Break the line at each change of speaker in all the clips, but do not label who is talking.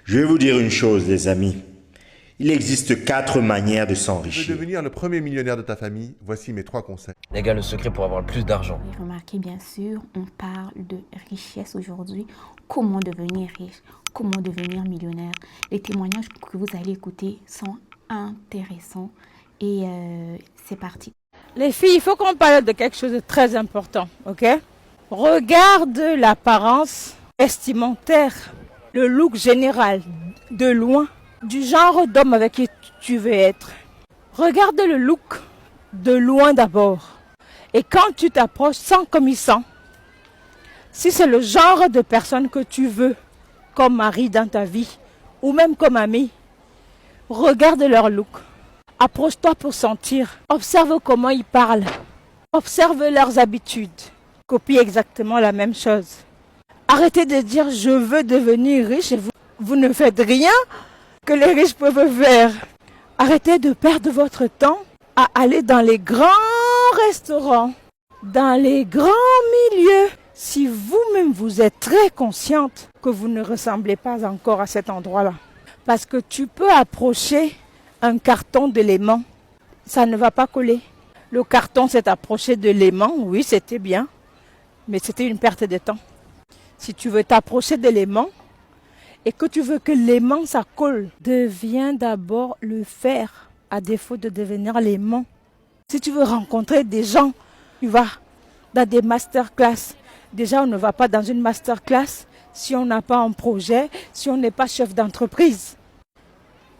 Je vais vous dire une chose, les amis. Il existe 4 manières de
Tu veux
s'enrichir.
devenir le premier millionnaire de ta famille? Voici mes 3 conseils.
Les gars, le secret pour avoir le plus d'argent.
Et remarquez, bien sûr, on parle de richesse aujourd'hui. Comment devenir riche? Comment devenir millionnaire? Les témoignages que vous allez écouter sont intéressants. Et c'est parti.
Les filles, il faut qu'on parle de quelque chose de très important, ok? Regarde l'apparence vestimentaire, le look général, de loin, du genre d'homme avec qui tu veux être. Regarde le look de loin d'abord. Et quand tu t'approches, sens comme il sent. Si c'est le genre de personne que tu veux comme mari dans ta vie, ou même comme ami, regarde leur look. Approche-toi pour sentir. Observe comment ils parlent. Observe leurs habitudes. Copie exactement la même chose. Arrêtez de dire je veux devenir riche et vous ne faites rien que les riches peuvent faire. Arrêtez de perdre votre temps à aller dans les grands restaurants, dans les grands milieux. Si vous-même vous êtes très consciente que vous ne ressemblez pas encore à cet endroit-là. Parce que tu peux approcher un carton de l'aimant, ça ne va pas coller. Le carton s'est approché de l'aimant, oui, c'était bien, mais c'était une perte de temps. Si tu veux t'approcher de l'aimant et que tu veux que l'aimant ça colle, deviens d'abord le fer à défaut de devenir l'aimant. Si tu veux rencontrer des gens, tu vas dans des masterclass. Déjà, on ne va pas dans une masterclass si on n'a pas un projet, si on n'est pas chef d'entreprise.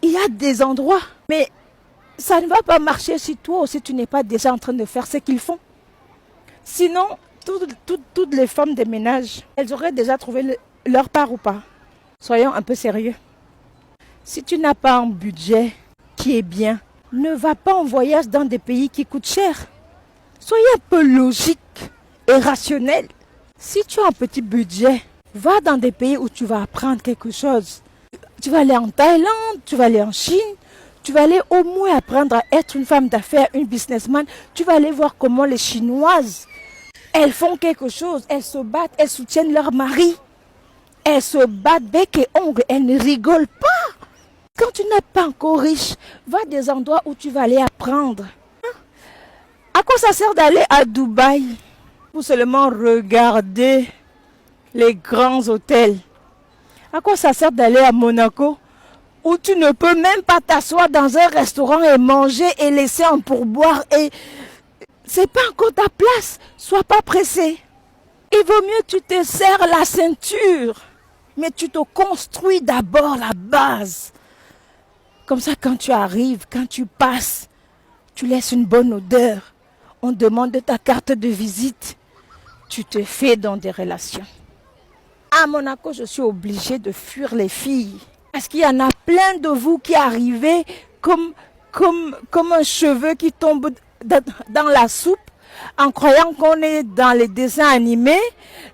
Il y a des endroits, mais ça ne va pas marcher si toi aussi tu n'es pas déjà en train de faire ce qu'ils font. Sinon, toutes les femmes de ménage, elles auraient déjà trouvé leur part ou pas. Soyons un peu sérieux. Si tu n'as pas un budget qui est bien, ne va pas en voyage dans des pays qui coûtent cher. Soyez un peu logique et rationnel. Si tu as un petit budget, va dans des pays où tu vas apprendre quelque chose. Tu vas aller en Thaïlande, tu vas aller en Chine, tu vas aller au moins apprendre à être une femme d'affaires, une businessman. Tu vas aller voir comment les Chinoises, elles font quelque chose, elles se battent, elles soutiennent leur mari. Elles se battent bec et ongles, elles ne rigolent pas. Quand tu n'es pas encore riche, va à des endroits où tu vas aller apprendre. À quoi ça sert d'aller à Dubaï pour seulement regarder les grands hôtels? À quoi ça sert d'aller à Monaco où tu ne peux même pas t'asseoir dans un restaurant et manger et laisser un pourboire et c'est pas encore ta place. Sois pas pressé. Il vaut mieux que tu te serres la ceinture, mais tu te construis d'abord la base. Comme ça, quand tu arrives, quand tu passes, tu laisses une bonne odeur. On demande ta carte de visite. Tu te fais dans des relations. À Monaco, je suis obligée de fuir les filles. Parce qu'il y en a plein de vous qui arrivez comme un cheveu qui tombe dans la soupe en croyant qu'on est dans les dessins animés,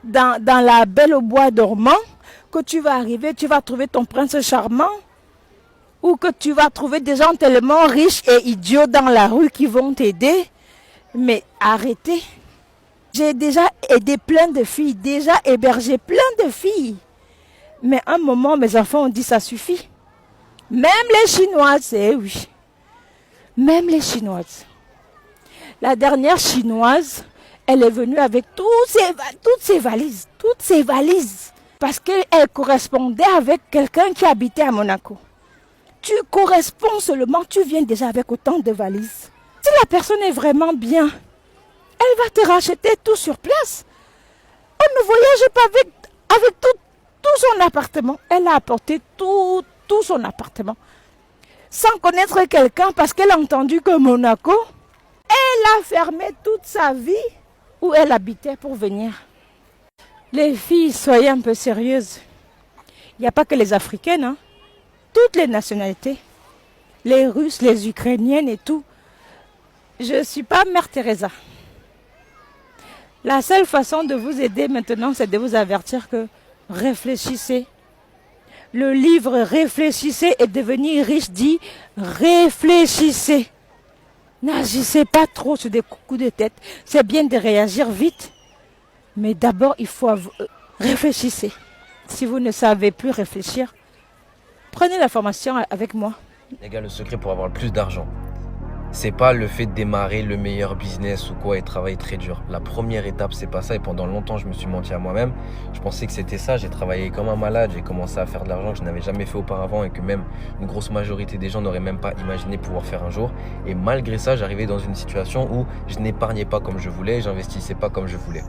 dans la Belle au bois dormant, que tu vas arriver, tu vas trouver ton prince charmant ou que tu vas trouver des gens tellement riches et idiots dans la rue qui vont t'aider. Mais arrêtez. J'ai déjà aidé plein de filles, déjà hébergé plein de filles. Mais à un moment, mes enfants ont dit ça suffit. Même les Chinoises, eh oui. Même les Chinoises. La dernière Chinoise, elle est venue avec toutes ses valises. Parce qu'elle correspondait avec quelqu'un qui habitait à Monaco. Tu corresponds seulement, tu viens déjà avec autant de valises. Si la personne est vraiment bien, elle va te racheter tout sur place. On ne voyage pas avec tout son appartement. Elle a apporté tout son appartement. Sans connaître quelqu'un parce qu'elle a entendu que Monaco, elle a fermé toute sa vie où elle habitait pour venir. Les filles, soyez un peu sérieuses. Il n'y a pas que les Africaines, hein. Toutes les nationalités. Les Russes, les Ukrainiennes et tout. Je ne suis pas Mère Teresa. La seule façon de vous aider maintenant, c'est de vous avertir que réfléchissez. Le livre Réfléchissez et devenir riche dit réfléchissez. N'agissez pas trop sur des coups de tête. C'est bien de réagir vite, mais d'abord il faut réfléchissez. Si vous ne savez plus réfléchir, Prenez la formation avec moi.
Les gars, le secret pour avoir le plus d'argent, c'est pas le fait de démarrer le meilleur business ou quoi et travailler très dur. La première étape, c'est pas ça. Et pendant longtemps, je me suis menti à moi-même. Je pensais que c'était ça. J'ai travaillé comme un malade. J'ai commencé à faire de l'argent que je n'avais jamais fait auparavant et que même une grosse majorité des gens n'auraient même pas imaginé pouvoir faire un jour. Et malgré ça, j'arrivais dans une situation où je n'épargnais pas comme je voulais, j'investissais pas comme je voulais.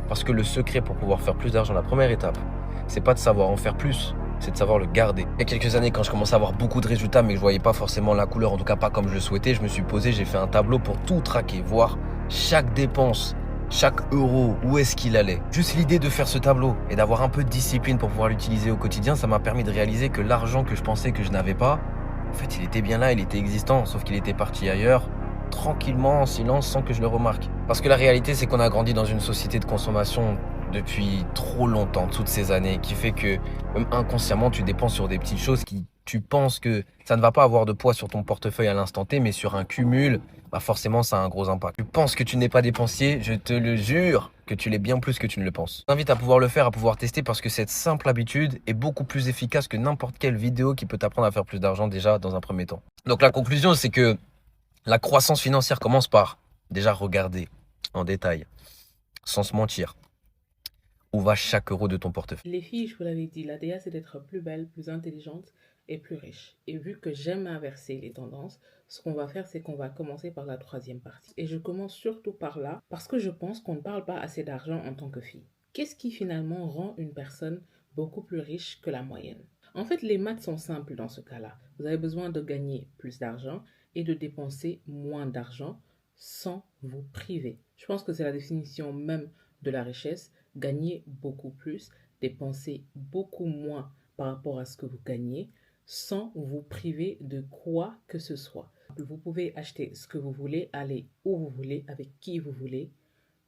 Parce que le secret pour pouvoir faire plus d'argent, la première étape, c'est pas de savoir en faire plus, c'est de savoir le garder. Il y a quelques années, quand je commençais à avoir beaucoup de résultats, mais que je voyais pas forcément la couleur, en tout cas pas comme je le souhaitais, je me suis posé, j'ai fait un tableau pour tout traquer, voir chaque dépense, chaque euro, où est-ce qu'il allait. Juste l'idée de faire ce tableau et d'avoir un peu de discipline pour pouvoir l'utiliser au quotidien, ça m'a permis de réaliser que l'argent que je pensais que je n'avais pas, en fait, il était bien là, il était existant, sauf qu'il était parti ailleurs, tranquillement, en silence, sans que je le remarque. Parce que la réalité, c'est qu'on a grandi dans une société de consommation depuis trop longtemps, toutes ces années, qui fait que même inconsciemment, tu dépenses sur des petites choses qui, tu penses que ça ne va pas avoir de poids sur ton portefeuille à l'instant T, mais sur un cumul, bah forcément, ça a un gros impact. Tu penses que tu n'es pas dépensier, je te le jure que tu l'es bien plus que tu ne le penses. Je t'invite à pouvoir le faire, à pouvoir tester, parce que cette simple habitude est beaucoup plus efficace que n'importe quelle vidéo qui peut t'apprendre à faire plus d'argent déjà dans un premier temps. Donc la conclusion, c'est que la croissance financière commence par déjà regarder en détail, sans se mentir, où va chaque euro de ton portefeuille.
Les filles, je vous l'avais dit, l'ADA, c'est d'être plus belle, plus intelligente et plus riche. Et vu que j'aime inverser les tendances, ce qu'on va faire, c'est qu'on va commencer par la troisième partie. Et je commence surtout par là, parce que je pense qu'on ne parle pas assez d'argent en tant que fille. Qu'est-ce qui finalement rend une personne beaucoup plus riche que la moyenne? En fait, les maths sont simples dans ce cas-là. Vous avez besoin de gagner plus d'argent et de dépenser moins d'argent sans vous priver. Je pense que c'est la définition même de la richesse. Gagner beaucoup plus, dépenser beaucoup moins par rapport à ce que vous gagnez, sans vous priver de quoi que ce soit. Vous pouvez acheter ce que vous voulez, aller où vous voulez, avec qui vous voulez,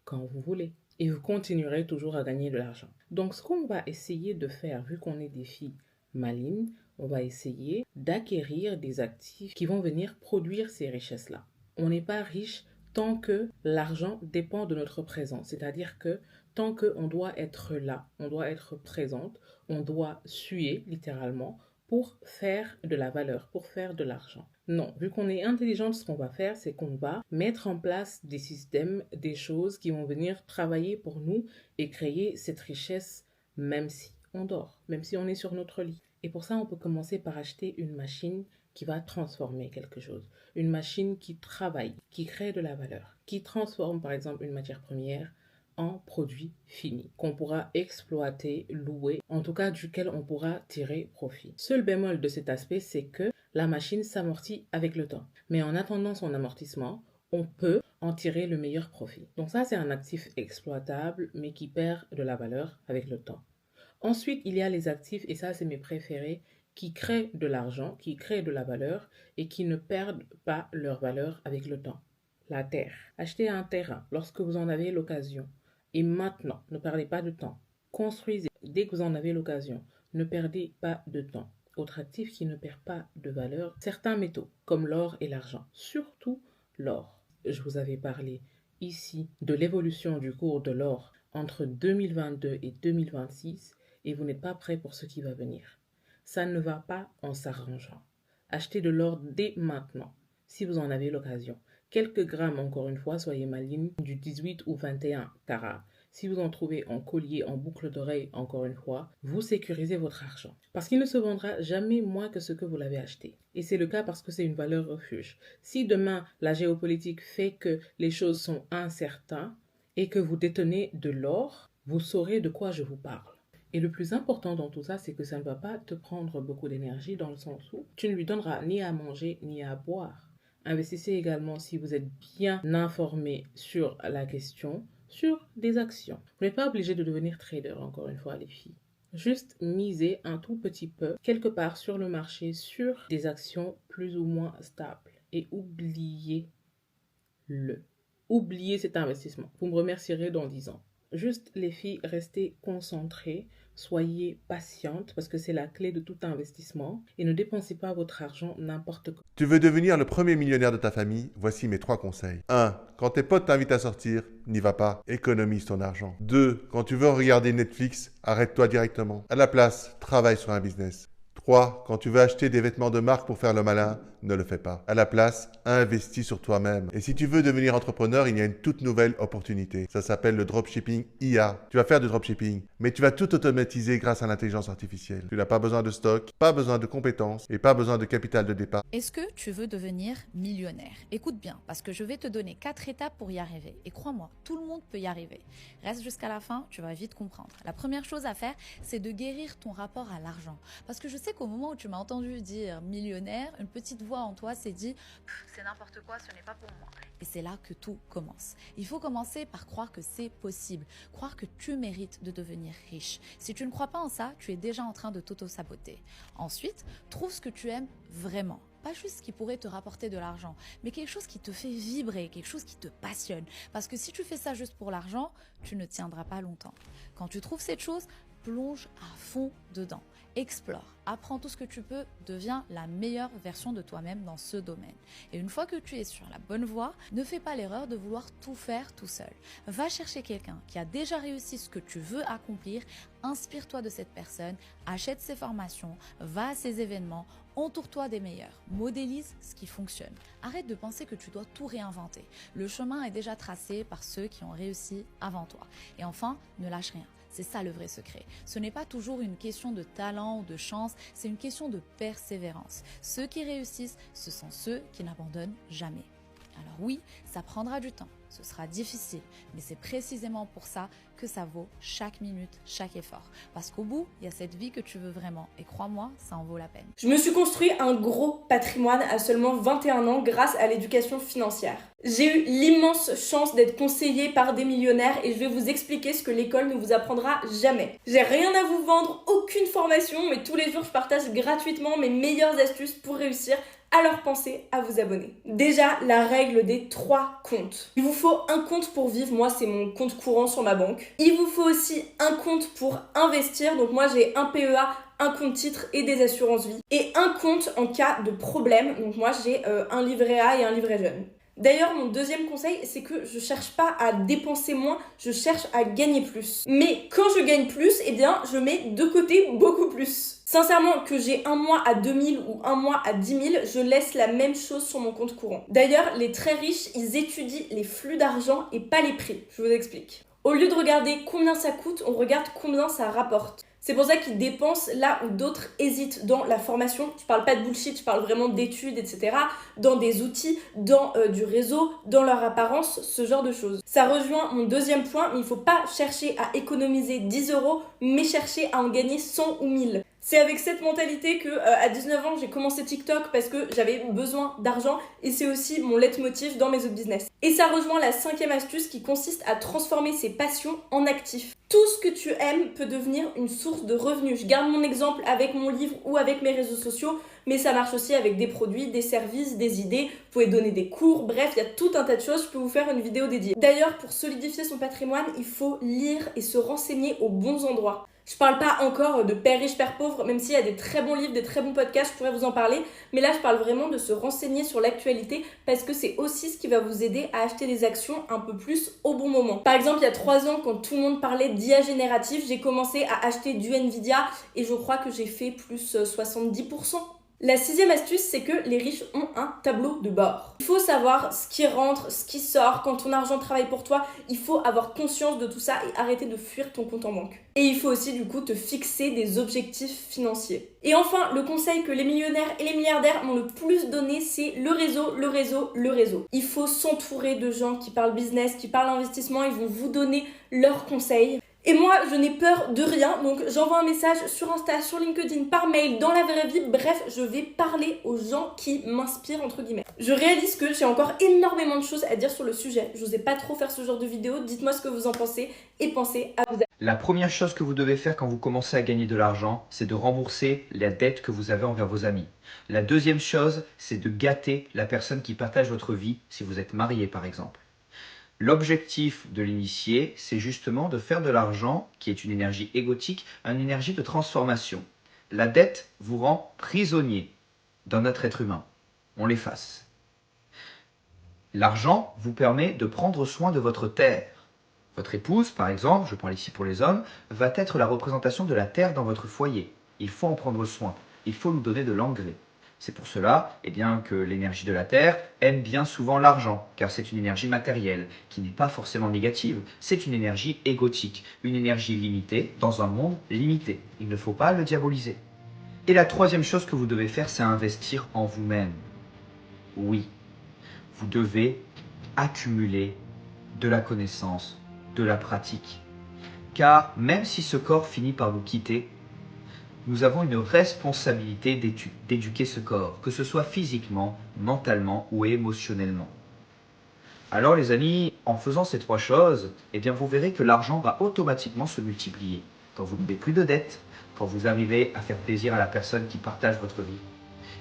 quand vous voulez. Et vous continuerez toujours à gagner de l'argent. Donc, ce qu'on va essayer de faire, vu qu'on est des filles malines, on va essayer d'acquérir des actifs qui vont venir produire ces richesses-là. On n'est pas riche tant que l'argent dépend de notre présence. C'est-à-dire que tant qu'on doit être là, on doit être présente, on doit suer littéralement pour faire de la valeur, pour faire de l'argent. Non, vu qu'on est intelligente, ce qu'on va faire, c'est qu'on va mettre en place des systèmes, des choses qui vont venir travailler pour nous et créer cette richesse même si on dort, même si on est sur notre lit. Et pour ça, on peut commencer par acheter une machine qui va transformer quelque chose. Une machine qui travaille, qui crée de la valeur, qui transforme par exemple une matière première en produit fini, qu'on pourra exploiter, louer, en tout cas duquel on pourra tirer profit. Seul bémol de cet aspect, c'est que la machine s'amortit avec le temps. Mais en attendant son amortissement, on peut en tirer le meilleur profit. Donc ça, c'est un actif exploitable, mais qui perd de la valeur avec le temps. Ensuite, il y a les actifs, et ça, c'est mes préférés, qui créent de l'argent, qui créent de la valeur et qui ne perdent pas leur valeur avec le temps. La terre. Achetez un terrain lorsque vous en avez l'occasion. Et maintenant, ne perdez pas de temps. Construisez dès que vous en avez l'occasion. Ne perdez pas de temps. Autre actif qui ne perd pas de valeur, certains métaux, comme l'or et l'argent. Surtout l'or. Je vous avais parlé ici de l'évolution du cours de l'or entre 2022 et 2026 et vous n'êtes pas prêt pour ce qui va venir. Ça ne va pas en s'arrangeant. Achetez de l'or dès maintenant, si vous en avez l'occasion. Quelques grammes, encore une fois, soyez maligne, du 18 ou 21 carats. Si vous en trouvez en collier, en boucle d'oreille, encore une fois, vous sécurisez votre argent. Parce qu'il ne se vendra jamais moins que ce que vous l'avez acheté. Et c'est le cas parce que c'est une valeur refuge. Si demain, la géopolitique fait que les choses sont incertaines et que vous détenez de l'or, vous saurez de quoi je vous parle. Et le plus important dans tout ça, c'est que ça ne va pas te prendre beaucoup d'énergie dans le sens où tu ne lui donneras ni à manger ni à boire. Investissez également si vous êtes bien informé sur la question, sur des actions. Vous n'êtes pas obligé de devenir trader, encore une fois, les filles. Juste misez un tout petit peu, quelque part sur le marché, sur des actions plus ou moins stables. Et oubliez-le. Oubliez cet investissement. Vous me remercierez dans 10 ans. Juste, les filles, restez concentrées. Soyez patiente parce que c'est la clé de tout investissement et ne dépensez pas votre argent n'importe quoi.
Tu veux devenir le premier millionnaire de ta famille? Voici mes 3 conseils. 1. Quand tes potes t'invitent à sortir, n'y va pas. Économise ton argent. 2. Quand tu veux regarder Netflix, arrête-toi directement. À la place, travaille sur un business. 3. Quand tu veux acheter des vêtements de marque pour faire le malin, ne le fais pas. À la place, investis sur toi-même. Et si tu veux devenir entrepreneur, il y a une toute nouvelle opportunité. Ça s'appelle le dropshipping IA. Tu vas faire du dropshipping, mais tu vas tout automatiser grâce à l'intelligence artificielle. Tu n'as pas besoin de stock, pas besoin de compétences et pas besoin de capital de départ.
Est-ce que tu veux devenir millionnaire? Écoute bien, parce que je vais te donner 4 étapes pour y arriver. Et crois-moi, tout le monde peut y arriver. Reste jusqu'à la fin, tu vas vite comprendre. La première chose à faire, c'est de guérir ton rapport à l'argent. Parce que je sais qu'au moment où tu m'as entendu dire millionnaire, une petite voix en toi s'est dit « c'est n'importe quoi, ce n'est pas pour moi ». Et c'est là que tout commence. Il faut commencer par croire que c'est possible, croire que tu mérites de devenir riche. Si tu ne crois pas en ça, tu es déjà en train de t'auto-saboter. Ensuite, trouve ce que tu aimes vraiment. Pas juste ce qui pourrait te rapporter de l'argent, mais quelque chose qui te fait vibrer, quelque chose qui te passionne. Parce que si tu fais ça juste pour l'argent, tu ne tiendras pas longtemps. Quand tu trouves cette chose, plonge à fond dedans. Explore, apprends tout ce que tu peux, deviens la meilleure version de toi-même dans ce domaine. Et une fois que tu es sur la bonne voie, ne fais pas l'erreur de vouloir tout faire tout seul. Va chercher quelqu'un qui a déjà réussi ce que tu veux accomplir, inspire-toi de cette personne, achète ses formations, va à ses événements, entoure-toi des meilleurs, modélise ce qui fonctionne. Arrête de penser que tu dois tout réinventer. Le chemin est déjà tracé par ceux qui ont réussi avant toi. Et enfin, ne lâche rien. C'est ça le vrai secret. Ce n'est pas toujours une question de talent ou de chance, c'est une question de persévérance. Ceux qui réussissent, ce sont ceux qui n'abandonnent jamais. Alors oui, ça prendra du temps, ce sera difficile, mais c'est précisément pour ça que ça vaut chaque minute, chaque effort. Parce qu'au bout, il y a cette vie que tu veux vraiment. Et crois-moi, ça en vaut la peine.
Je me suis construit un gros patrimoine à seulement 21 ans grâce à l'éducation financière. J'ai eu l'immense chance d'être conseillée par des millionnaires et je vais vous expliquer ce que l'école ne vous apprendra jamais. J'ai rien à vous vendre, aucune formation, mais tous les jours je partage gratuitement mes meilleures astuces pour réussir. Alors pensez à vous abonner. Déjà, la règle des 3 comptes. Il vous faut un compte pour vivre, moi c'est mon compte courant sur ma banque. Il vous faut aussi un compte pour investir, donc moi j'ai un PEA, un compte titre et des assurances vie. Et un compte en cas de problème, donc moi j'ai un livret A et un livret jeune. D'ailleurs, mon deuxième conseil, c'est que je cherche pas à dépenser moins, je cherche à gagner plus. Mais quand je gagne plus, eh bien, je mets de côté beaucoup plus. Sincèrement, que j'ai un mois à 2000 ou un mois à 10 000, je laisse la même chose sur mon compte courant. D'ailleurs, les très riches, ils étudient les flux d'argent et pas les prix. Je vous explique. Au lieu de regarder combien ça coûte, on regarde combien ça rapporte. C'est pour ça qu'ils dépensent là où d'autres hésitent dans la formation. Je parle pas de bullshit, je parle vraiment d'études, etc. Dans des outils, dans du réseau, dans leur apparence, ce genre de choses. Ça rejoint mon deuxième point, mais il faut pas chercher à économiser 10 €, mais chercher à en gagner 100 ou 1000. C'est avec cette mentalité que à 19 ans, j'ai commencé TikTok parce que j'avais besoin d'argent et c'est aussi mon leitmotiv dans mes autres business. Et ça rejoint la 5e astuce qui consiste à transformer ses passions en actifs. Tout ce que tu aimes peut devenir une source de revenus. Je garde mon exemple avec mon livre ou avec mes réseaux sociaux, mais ça marche aussi avec des produits, des services, des idées. Vous pouvez donner des cours, bref, il y a tout un tas de choses. Je peux vous faire une vidéo dédiée. D'ailleurs, pour solidifier son patrimoine, il faut lire et se renseigner aux bons endroits. Je parle pas encore de Père riche, Père pauvre, même s'il y a des très bons livres, des très bons podcasts, je pourrais vous en parler. Mais là, je parle vraiment de se renseigner sur l'actualité parce que c'est aussi ce qui va vous aider à acheter des actions un peu plus au bon moment. Par exemple, il y a 3 ans, quand tout le monde parlait d'IA générative, j'ai commencé à acheter du Nvidia et je crois que j'ai fait plus 70%. La 6e astuce, c'est que les riches ont un tableau de bord. Il faut savoir ce qui rentre, ce qui sort, quand ton argent travaille pour toi, il faut avoir conscience de tout ça et arrêter de fuir ton compte en banque. Et il faut aussi du coup te fixer des objectifs financiers. Et enfin, le conseil que les millionnaires et les milliardaires m'ont le plus donné, c'est le réseau, le réseau, le réseau. Il faut s'entourer de gens qui parlent business, qui parlent investissement, ils vont vous donner leurs conseils. Et moi, je n'ai peur de rien, donc j'envoie un message sur Insta, sur LinkedIn, par mail, dans la vraie vie. Bref, je vais parler aux gens qui m'inspirent, entre guillemets. Je réalise que j'ai encore énormément de choses à dire sur le sujet. Je n'osais pas trop faire ce genre de vidéo. Dites-moi ce que vous en pensez et pensez à vous.
La première chose que vous devez faire quand vous commencez à gagner de l'argent, c'est de rembourser la dette que vous avez envers vos amis. La deuxième chose, c'est de gâter la personne qui partage votre vie, si vous êtes marié par exemple. L'objectif de l'initié, c'est justement de faire de l'argent, qui est une énergie égotique, une énergie de transformation. La dette vous rend prisonnier dans notre être humain. On l'efface. L'argent vous permet de prendre soin de votre terre. Votre épouse, par exemple, je parle ici pour les hommes, va être la représentation de la terre dans votre foyer. Il faut en prendre soin. il faut nous donner de l'engrais. C'est pour cela que l'énergie de la Terre aime bien souvent l'argent, car c'est une énergie matérielle, qui n'est pas forcément négative. C'est une énergie égotique, une énergie limitée dans un monde limité. Il ne faut pas le diaboliser. Et la troisième chose que vous devez faire, c'est investir en vous-même. Oui, vous devez accumuler de la connaissance, de la pratique. Car même si ce corps finit par nous quitter, nous avons une responsabilité d'éduquer ce corps, que ce soit physiquement, mentalement ou émotionnellement. Alors les amis, en faisant ces trois choses, vous verrez que l'argent va automatiquement se multiplier. Quand vous n'avez plus de dettes, quand vous arrivez à faire plaisir à la personne qui partage votre vie,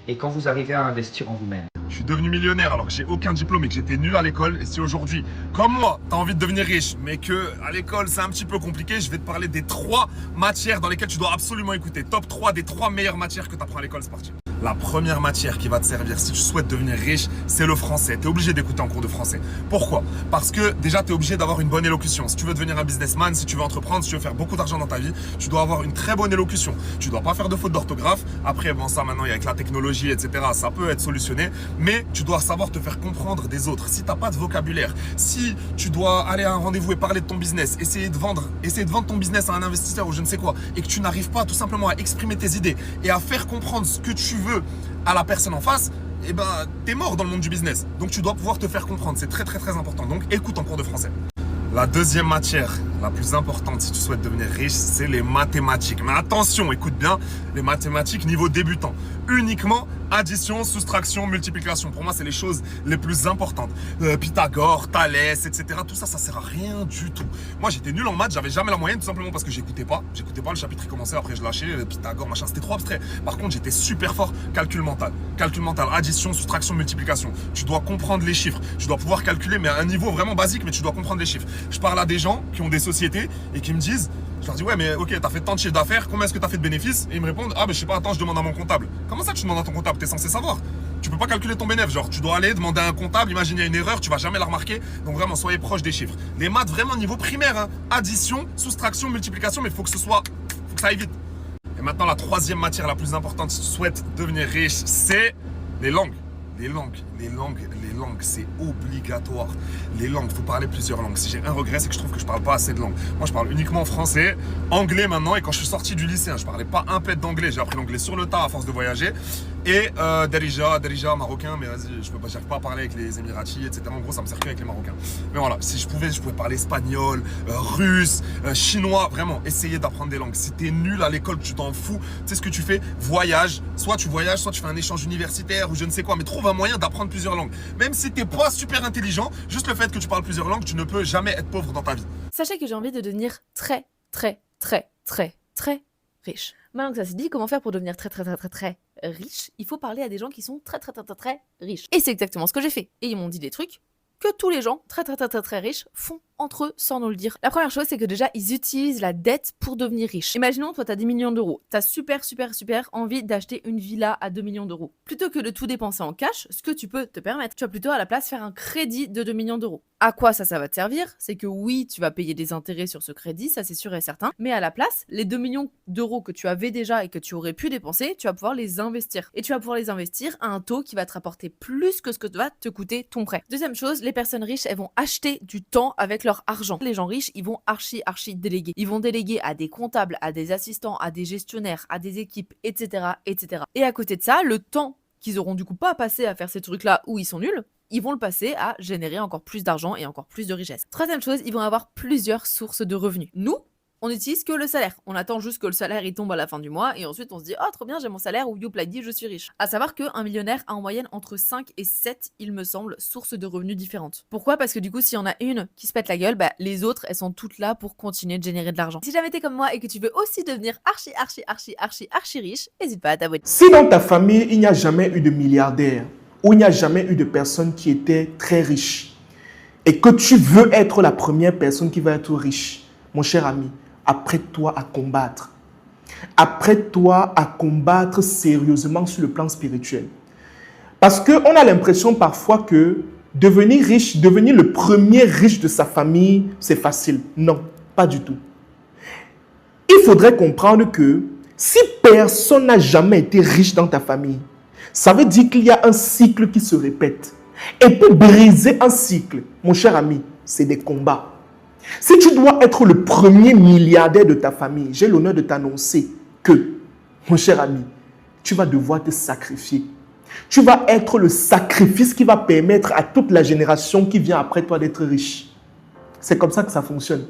et quand vous arrivez à investir en vous-même.
Je suis devenu millionnaire alors que j'ai aucun diplôme et que j'étais nul à l'école. Et si aujourd'hui, comme moi, tu as envie de devenir riche, mais que à l'école c'est un petit peu compliqué, je vais te parler des 3 matières dans lesquelles tu dois absolument écouter. Top 3 des 3 meilleures matières que tu apprends à l'école, c'est parti. La première matière qui va te servir si tu souhaites devenir riche, c'est le français. Tu es obligé d'écouter en cours de français. Pourquoi? Parce que déjà, tu es obligé d'avoir une bonne élocution. Si tu veux devenir un businessman, si tu veux entreprendre, si tu veux faire beaucoup d'argent dans ta vie, tu dois avoir une très bonne élocution. Tu dois pas faire de fautes d'orthographe. Après, bon, ça maintenant, avec la technologie, etc., ça peut être solutionné. Mais tu dois savoir te faire comprendre des autres. Si tu n'as pas de vocabulaire, si tu dois aller à un rendez-vous et parler de ton business, essayer de vendre ton business à un investisseur ou je ne sais quoi, et que tu n'arrives pas tout simplement à exprimer tes idées et à faire comprendre ce que tu veux à la personne en face, t'es mort dans le monde du business. Donc tu dois pouvoir te faire comprendre. C'est très très très important. Donc écoute en cours de français. La deuxième matière, la plus importante si tu souhaites devenir riche, c'est les mathématiques. Mais attention, écoute bien, les mathématiques niveau débutant. Uniquement addition, soustraction, multiplication. Pour moi, c'est les choses les plus importantes. Pythagore, Thalès, etc. Tout ça, ça sert à rien du tout. Moi, j'étais nul en maths, j'avais jamais la moyenne, tout simplement parce que j'écoutais pas. J'écoutais pas, le chapitre il commençait, après je lâchais, Pythagore, machin, c'était trop abstrait. Par contre, j'étais super fort calcul mental. Calcul mental, addition, soustraction, multiplication. Tu dois comprendre les chiffres. Tu dois pouvoir calculer, mais à un niveau vraiment basique, mais tu dois comprendre les chiffres. Je parle à des gens qui ont des sociétés et qui me disent, je leur dis ouais mais ok t'as fait tant de chiffre d'affaires, combien est-ce que t'as fait de bénéfices? Et ils me répondent ah je sais pas, attends je demande à mon comptable. Comment ça tu demandes à ton comptable? T'es censé savoir. Tu peux pas calculer ton bénéfice, genre tu dois aller demander à un comptable, imagine il y a une erreur, tu vas jamais la remarquer. Donc vraiment soyez proche des chiffres. Les maths vraiment niveau primaire, hein. Addition, soustraction, multiplication, mais faut que ça aille vite. Et maintenant la troisième matière la plus importante si tu souhaites devenir riche, c'est les langues. Les langues, c'est obligatoire. Les langues, il faut parler plusieurs langues. Si j'ai un regret, c'est que je trouve que je parle pas assez de langues. Moi, je parle uniquement français, anglais maintenant. Et quand je suis sorti du lycée, je parlais pas un pet d'anglais. J'ai appris l'anglais sur le tas à force de voyager. Et Darija, marocain, mais vas-y, j'arrive pas à parler avec les Émiratis, etc. En gros, ça me sert que avec les Marocains. Mais voilà, si je pouvais parler espagnol, russe, chinois. Vraiment, essayez d'apprendre des langues. Si t'es nul à l'école, tu t'en fous. Tu sais ce que tu fais? Voyage. Soit tu voyages, soit tu fais un échange universitaire ou je ne sais quoi. Mais trouve un moyen d'apprendre plusieurs langues. Même si t'es pas super intelligent, juste le fait que tu parles plusieurs langues, tu ne peux jamais être pauvre dans ta vie.
Sachez que j'ai envie de devenir très riche. Maintenant que ça s'est dit, comment faire pour devenir très riche? Il faut parler à des gens qui sont très riches. Et c'est exactement ce que j'ai fait. Et ils m'ont dit des trucs que tous les gens très riches font entre eux sans nous le dire. La première chose, c'est que déjà, ils utilisent la dette pour devenir riches. Imaginons, toi, tu as 10 millions d'euros. Tu as super envie d'acheter une villa à 2 millions d'euros. Plutôt que de tout dépenser en cash, ce que tu peux te permettre, tu vas plutôt à la place faire un crédit de 2 millions d'euros. À quoi ça va te servir? C'est que oui, tu vas payer des intérêts sur ce crédit, ça c'est sûr et certain. Mais à la place, les 2 millions d'euros que tu avais déjà et que tu aurais pu dépenser, tu vas pouvoir les investir. Et tu vas pouvoir les investir à un taux qui va te rapporter plus que ce que va te coûter ton prêt. Deuxième chose, les personnes riches, elles vont acheter du temps avec leur argent. Les gens riches, ils vont archi déléguer. Ils vont déléguer à des comptables, à des assistants, à des gestionnaires, à des équipes, etc. Et à côté de ça, le temps qu'ils auront du coup pas passé à faire ces trucs-là où ils sont nuls, ils vont le passer à générer encore plus d'argent et encore plus de richesse. Troisième chose, ils vont avoir plusieurs sources de revenus. Nous, on n'utilise que le salaire. On attend juste que le salaire il tombe à la fin du mois et ensuite on se dit « Oh, trop bien, j'ai mon salaire » ou « Youplady, je suis riche ». À savoir qu'un millionnaire a en moyenne entre 5 et 7, il me semble, sources de revenus différentes. Pourquoi? Parce que du coup, s'il y en a une qui se pète la gueule, les autres, elles sont toutes là pour continuer de générer de l'argent. Si jamais t'es comme moi et que tu veux aussi devenir archi riche, n'hésite pas à t'abonner.
Si dans ta famille, il n'y a jamais eu de milliardaire ou il n'y a jamais eu de personne qui était très riche et que tu veux être la première personne qui va être riche, mon cher ami, apprête-toi à combattre. Apprête-toi à combattre sérieusement sur le plan spirituel. Parce qu'on a l'impression parfois que devenir riche, devenir le premier riche de sa famille, c'est facile. Non, pas du tout. Il faudrait comprendre que Si personne n'a jamais été riche dans ta famille, ça veut dire qu'il y a un cycle qui se répète. Et pour briser un cycle, mon cher ami, c'est des combats. Si tu dois être le premier milliardaire de ta famille, j'ai l'honneur de t'annoncer que, mon cher ami, tu vas devoir te sacrifier. Tu vas être le sacrifice qui va permettre à toute la génération qui vient après toi d'être riche. C'est comme ça que ça fonctionne.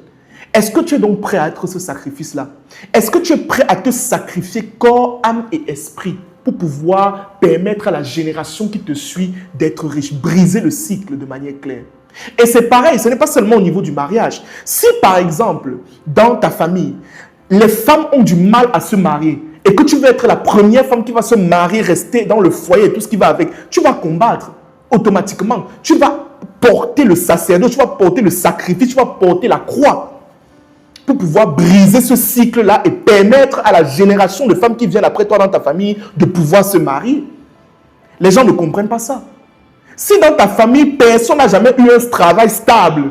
Est-ce que tu es donc prêt à être ce sacrifice-là? Est-ce que tu es prêt à te sacrifier corps, âme et esprit pour pouvoir permettre à la génération qui te suit d'être riche, briser le cycle de manière claire? Et c'est pareil, ce n'est pas seulement au niveau du mariage. Si par exemple, dans ta famille, les femmes ont du mal à se marier et que tu veux être la première femme qui va se marier, rester dans le foyer et tout ce qui va avec, tu vas combattre automatiquement. Tu vas porter le sacerdoce, tu vas porter le sacrifice, tu vas porter la croix pour pouvoir briser ce cycle-là et permettre à la génération de femmes qui viennent après toi dans ta famille de pouvoir se marier. Les gens ne comprennent pas ça. Si dans ta famille, personne n'a jamais eu un travail stable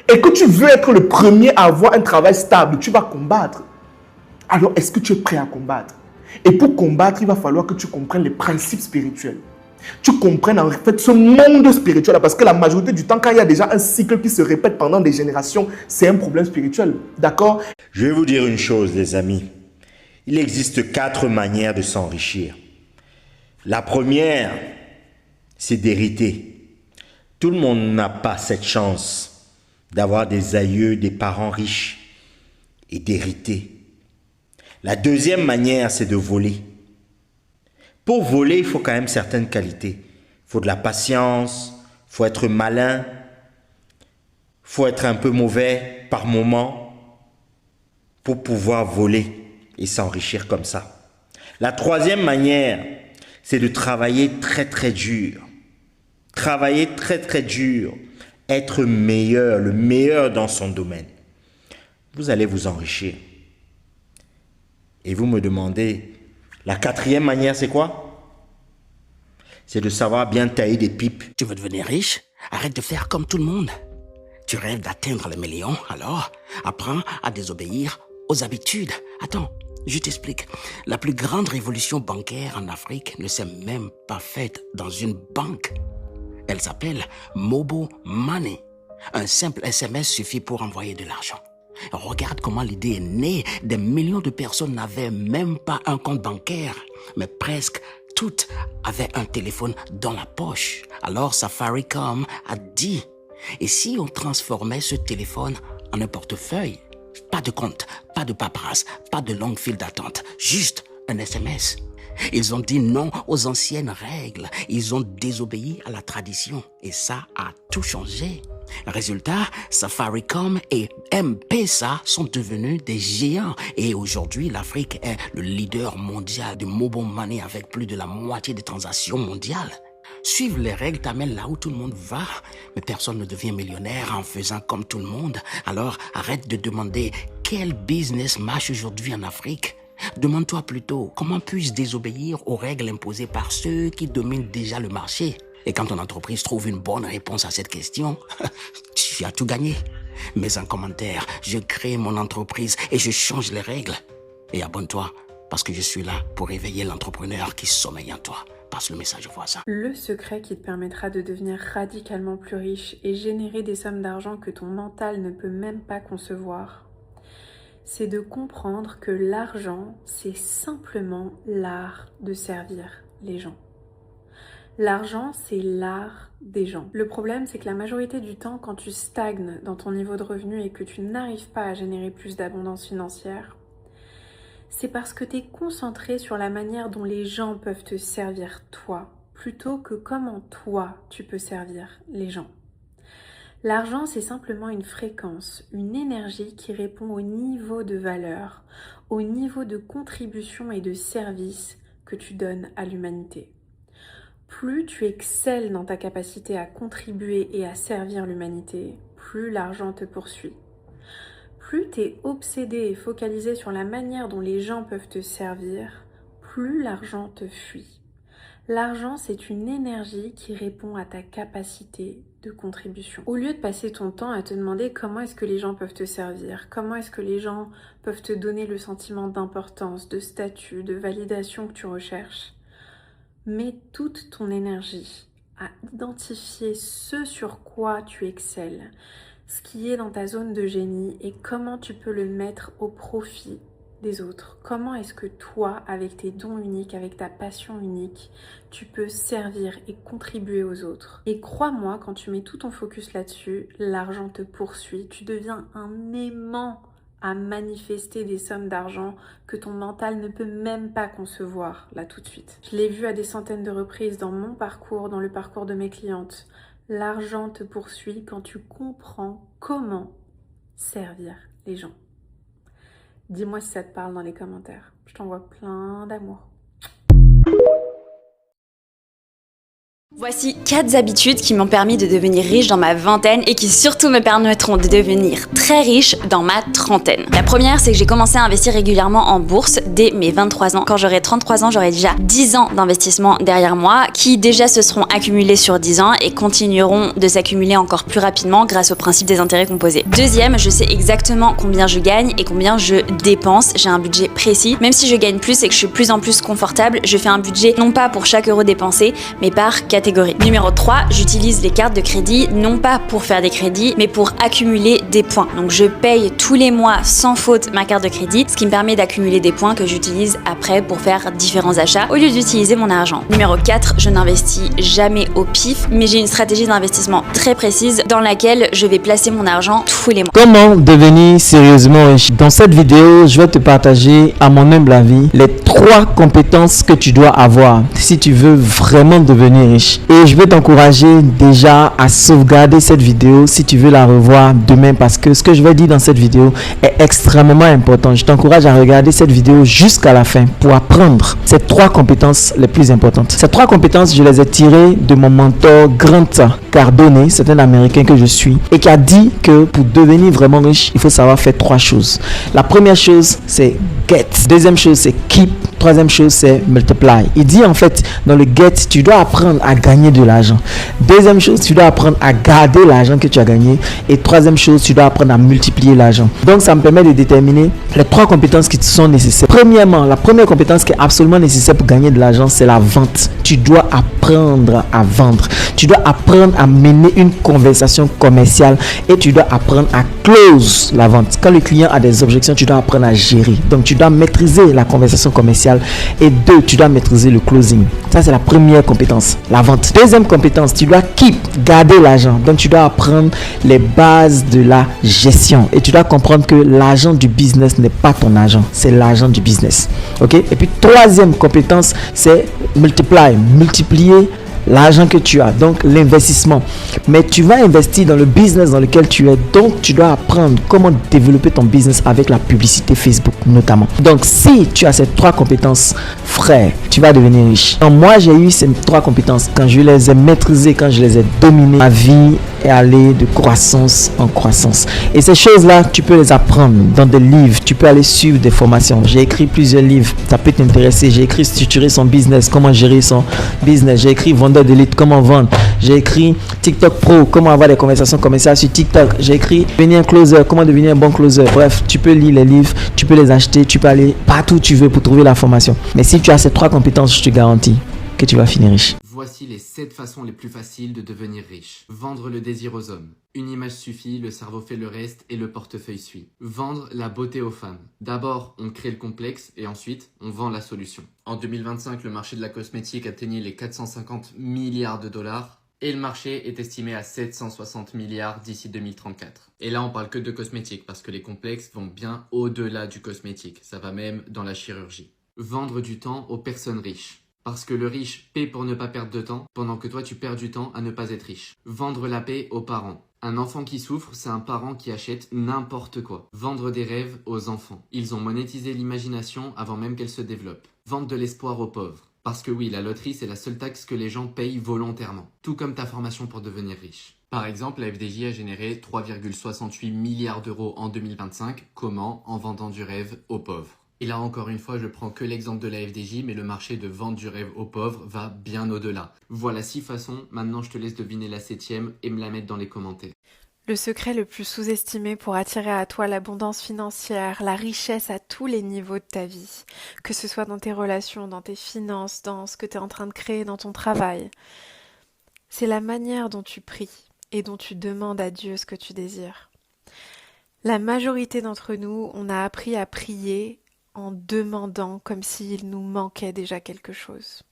et que tu veux être le premier à avoir un travail stable, tu vas combattre. Alors, est-ce que tu es prêt à combattre? Et pour combattre, il va falloir que tu comprennes les principes spirituels. Tu comprennes en fait ce monde spirituel, parce que la majorité du temps, quand il y a déjà un cycle qui se répète pendant des générations, c'est un problème spirituel. D'accord?
Je vais vous dire une chose, les amis. Il existe 4 manières de s'enrichir. La première, c'est d'hériter. Tout le monde n'a pas cette chance d'avoir des aïeux, des parents riches et d'hériter. La deuxième manière, c'est de voler. Pour voler, il faut quand même certaines qualités. Il faut de la patience, il faut être malin, il faut être un peu mauvais par moment pour pouvoir voler et s'enrichir comme ça. La troisième manière, c'est de travailler très très dur. Travailler très très dur, être meilleur, le meilleur dans son domaine. Vous allez vous enrichir. Et vous me demandez, la quatrième manière, c'est quoi? C'est de savoir bien tailler des pipes.
Tu veux devenir riche? Arrête de faire comme tout le monde. Tu rêves d'atteindre les millions, alors apprends à désobéir aux habitudes. Attends, je t'explique. La plus grande révolution bancaire en Afrique ne s'est même pas faite dans une banque. Elle s'appelle Mobile Money. Un simple SMS suffit pour envoyer de l'argent. Regarde comment l'idée est née. Des millions de personnes n'avaient même pas un compte bancaire, mais presque toutes avaient un téléphone dans la poche. Alors Safaricom a dit, et si on transformait ce téléphone en un portefeuille? Pas de compte, pas de paperasse, pas de longue file d'attente, juste un SMS. Ils ont dit non aux anciennes règles. Ils ont désobéi à la tradition. Et ça a tout changé. Résultat, Safaricom et M-Pesa sont devenus des géants. Et aujourd'hui, l'Afrique est le leader mondial de mobile money avec plus de la moitié des transactions mondiales. Suivre les règles t'amène là où tout le monde va. Mais personne ne devient millionnaire en faisant comme tout le monde. Alors, arrête de demander quel business marche aujourd'hui en Afrique. Demande-toi plutôt comment puis-je désobéir aux règles imposées par ceux qui dominent déjà le marché. Et quand ton entreprise trouve une bonne réponse à cette question, tu as tout gagné. Mets un commentaire, je crée mon entreprise et je change les règles. Et abonne-toi, parce que je suis là pour éveiller l'entrepreneur qui sommeille en toi. Passe le message aux voisins.
Le secret qui te permettra de devenir radicalement plus riche et générer des sommes d'argent que ton mental ne peut même pas concevoir, c'est de comprendre que l'argent, c'est simplement l'art de servir les gens. L'argent, c'est l'art des gens. Le problème, c'est que la majorité du temps, quand tu stagnes dans ton niveau de revenu et que tu n'arrives pas à générer plus d'abondance financière, c'est parce que tu es concentré sur la manière dont les gens peuvent te servir toi, plutôt que comment toi, tu peux servir les gens. L'argent, c'est simplement une fréquence, une énergie qui répond au niveau de valeur, au niveau de contribution et de service que tu donnes à l'humanité. Plus tu excelles dans ta capacité à contribuer et à servir l'humanité, plus l'argent te poursuit. Plus tu es obsédé et focalisé sur la manière dont les gens peuvent te servir, plus l'argent te fuit. L'argent, c'est une énergie qui répond à ta capacité de contribution. Au lieu de passer ton temps à te demander comment est-ce que les gens peuvent te servir, comment est-ce que les gens peuvent te donner le sentiment d'importance, de statut, de validation que tu recherches, mets toute ton énergie à identifier ce sur quoi tu excelles, ce qui est dans ta zone de génie et comment tu peux le mettre au profit des autres. Comment est-ce que toi, avec tes dons uniques, avec ta passion unique, tu peux servir et contribuer aux autres. Et crois-moi, quand tu mets tout ton focus là-dessus, l'argent te poursuit. Tu deviens un aimant à manifester des sommes d'argent que ton mental ne peut même pas concevoir là tout de suite. Je l'ai vu à des centaines de reprises dans mon parcours, dans le parcours de mes clientes. L'argent te poursuit quand tu comprends comment servir les gens. Dis-moi si ça te parle dans les commentaires. Je t'envoie plein d'amour.
Voici 4 habitudes qui m'ont permis de devenir riche dans ma vingtaine et qui surtout me permettront de devenir très riche dans ma trentaine. La première, c'est que j'ai commencé à investir régulièrement en bourse dès mes 23 ans. Quand j'aurai 33 ans, j'aurai déjà 10 ans d'investissement derrière moi qui déjà se seront accumulés sur 10 ans et continueront de s'accumuler encore plus rapidement grâce au principe des intérêts composés. Deuxième, je sais exactement combien je gagne et combien je dépense. J'ai un budget précis. Même si je gagne plus et que je suis de plus en plus confortable, je fais un budget non pas pour chaque euro dépensé, mais par catégorie. Numéro 3, j'utilise les cartes de crédit non pas pour faire des crédits, mais pour accumuler des points. Donc je paye tous les mois sans faute ma carte de crédit, ce qui me permet d'accumuler des points que j'utilise après pour faire différents achats au lieu d'utiliser mon argent. Numéro 4, je n'investis jamais au pif, mais j'ai une stratégie d'investissement très précise dans laquelle je vais placer mon argent tous les mois.
Comment devenir sérieusement riche? Dans cette vidéo, je vais te partager, à mon humble avis, les 3 compétences que tu dois avoir si tu veux vraiment devenir riche. Et je vais t'encourager déjà à sauvegarder cette vidéo si tu veux la revoir demain, parce que ce que je vais dire dans cette vidéo est extrêmement important. Je t'encourage à regarder cette vidéo jusqu'à la fin pour apprendre ces 3 compétences les plus importantes. Ces 3 compétences, je les ai tirées de mon mentor Grant Cardone, c'est un Américain que je suis et qui a dit que pour devenir vraiment riche, il faut savoir faire 3 choses. La première chose, c'est get. Deuxième chose, c'est keep. Troisième chose, c'est multiply. Il dit en fait, dans le get, tu dois apprendre à gagner de l'argent. Deuxième chose, tu dois apprendre à garder l'argent que tu as gagné. Et troisième chose, tu dois apprendre à multiplier l'argent. Donc, ça me permet de déterminer les 3 compétences qui sont nécessaires. Premièrement, la première compétence qui est absolument nécessaire pour gagner de l'argent, c'est la vente. Tu dois apprendre à vendre. Tu dois apprendre à mener une conversation commerciale et tu dois apprendre à close la vente. Quand le client a des objections, tu dois apprendre à gérer. Donc, tu dois maîtriser la conversation commerciale et 2, tu dois maîtriser le closing. Ça, c'est la première compétence, la vente. Deuxième compétence, tu dois keep, garder l'argent. Donc, tu dois apprendre les bases de la gestion et tu dois comprendre que l'argent du business n'est pas ton argent, c'est l'argent du business. Ok? Et puis, troisième compétence, c'est multiply, multiplier l'argent que tu as, donc l'investissement. Mais tu vas investir dans le business dans lequel tu es, donc tu dois apprendre comment développer ton business avec la publicité Facebook notamment. Donc si tu as ces 3 compétences, frère, tu vas devenir riche. Donc, moi j'ai eu ces 3 compétences. Quand je les ai maîtrisées, quand je les ai dominées, ma vie est allée de croissance en croissance. Et ces choses-là, tu peux les apprendre dans des livres, tu peux aller suivre des formations. J'ai écrit plusieurs livres, ça peut t'intéresser. J'ai écrit Structurer son business, comment gérer son business. J'ai écrit Vendeur d'élite, comment vendre. J'ai écrit TikTok Pro, comment avoir des conversations commerciales sur TikTok. J'ai écrit Devenir un closer, comment devenir un bon closer. Bref, tu peux lire les livres, tu peux les acheter, tu peux aller partout où tu veux pour trouver la formation. Mais si tu as ces 3 compétences, je te garantis que tu vas finir riche.
Voici les 7 façons les plus faciles de devenir riche. Vendre le désir aux hommes. Une image suffit, le cerveau fait le reste et le portefeuille suit. Vendre la beauté aux femmes. D'abord, on crée le complexe et ensuite, on vend la solution. En 2025, le marché de la cosmétique atteignait les 450 milliards de dollars et le marché est estimé à 760 milliards d'ici 2034. Et là, on parle que de cosmétique parce que les complexes vont bien au-delà du cosmétique. Ça va même dans la chirurgie. Vendre du temps aux personnes riches. Parce que le riche paie pour ne pas perdre de temps, pendant que toi tu perds du temps à ne pas être riche. Vendre la paix aux parents. Un enfant qui souffre, c'est un parent qui achète n'importe quoi. Vendre des rêves aux enfants. Ils ont monétisé l'imagination avant même qu'elle se développe. Vendre de l'espoir aux pauvres. Parce que oui, la loterie, c'est la seule taxe que les gens payent volontairement. Tout comme ta formation pour devenir riche. Par exemple, la FDJ a généré 3,68 milliards d'euros en 2025. Comment? En vendant du rêve aux pauvres. Et là encore une fois, je prends que l'exemple de la FDJ, mais le marché de vente du rêve aux pauvres va bien au-delà. Voilà 6 façons, maintenant je te laisse deviner la 7e et me la mettre dans les commentaires.
Le secret le plus sous-estimé pour attirer à toi l'abondance financière, la richesse à tous les niveaux de ta vie, que ce soit dans tes relations, dans tes finances, dans ce que tu es en train de créer dans ton travail, c'est la manière dont tu pries et dont tu demandes à Dieu ce que tu désires. La majorité d'entre nous, on a appris à prier en demandant comme s'il nous manquait déjà quelque chose.